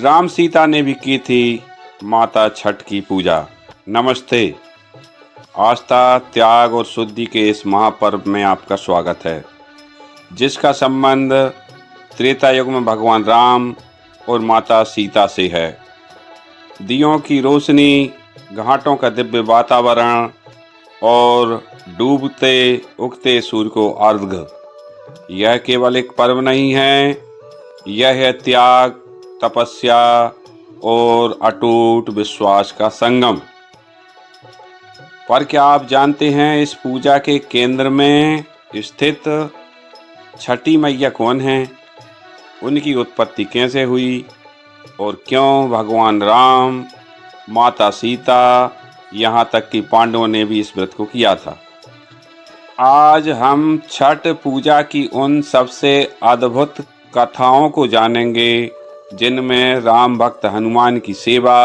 राम सीता ने भी की थी माता छठ की पूजा। नमस्ते। आस्था, त्याग और शुद्धि के इस महापर्व में आपका स्वागत है, जिसका संबंध त्रेता युग में भगवान राम और माता सीता से है। दियों की रोशनी, घाटों का दिव्य वातावरण और डूबते उगते सूर्य को अर्घ्य, यह केवल एक पर्व नहीं है, यह है त्याग, तपस्या और अटूट विश्वास का संगम। पर क्या आप जानते हैं इस पूजा के केंद्र में स्थित छठी मैया कौन है? उनकी उत्पत्ति कैसे हुई और क्यों भगवान राम, माता सीता, यहाँ तक कि पांडवों ने भी इस व्रत को किया था? आज हम छठ पूजा की उन सबसे अद्भुत कथाओं को जानेंगे जिनमें राम भक्त हनुमान की सेवा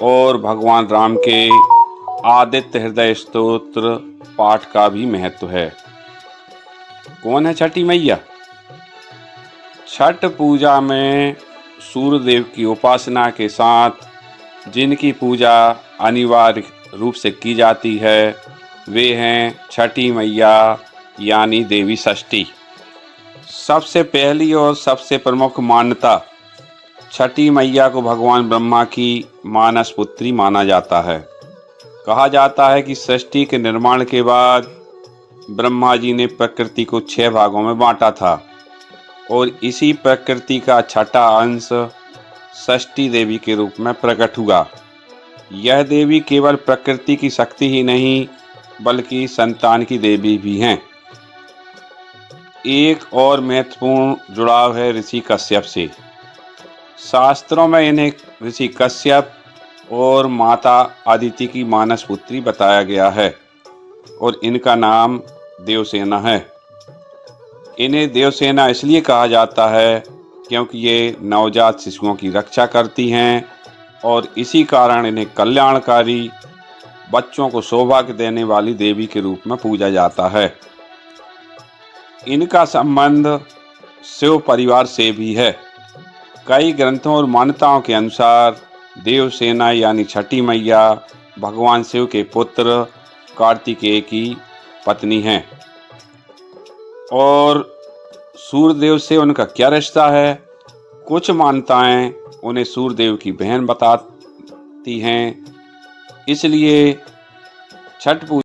और भगवान राम के आदित्य हृदय स्तोत्र पाठ का भी महत्व है। कौन है छठी मैया? छठ पूजा में सूर्य देव की उपासना के साथ जिनकी पूजा अनिवार्य रूप से की जाती है, वे हैं छठी मैया यानी देवी षष्ठी। सबसे पहली और सबसे प्रमुख मान्यता, छठी मैया को भगवान ब्रह्मा की मानस पुत्री माना जाता है। कहा जाता है कि सृष्टि के निर्माण के बाद ब्रह्मा जी ने प्रकृति को 6 भागों में बांटा था और इसी प्रकृति का छठा अंश षष्ठी देवी के रूप में प्रकट हुआ। यह देवी केवल प्रकृति की शक्ति ही नहीं बल्कि संतान की देवी भी हैं। एक और महत्वपूर्ण जुड़ाव है ऋषि कश्यप से। शास्त्रों में इन्हें ऋषि कश्यप और माता अदिति की मानस पुत्री बताया गया है और इनका नाम देवसेना है। इन्हें देवसेना इसलिए कहा जाता है क्योंकि ये नवजात शिशुओं की रक्षा करती हैं और इसी कारण इन्हें कल्याणकारी, बच्चों को सौभाग्य देने वाली देवी के रूप में पूजा जाता है। इनका संबंध शिव परिवार से भी है। कई ग्रंथों और मान्यताओं के अनुसार देवसेना यानी छठी मैया भगवान शिव के पुत्र कार्तिकेय की पत्नी हैं। और सूर्यदेव से उनका क्या रिश्ता है? कुछ मान्यताएं उन्हें सूर्यदेव की बहन बताती हैं। इसलिए छठ पूजा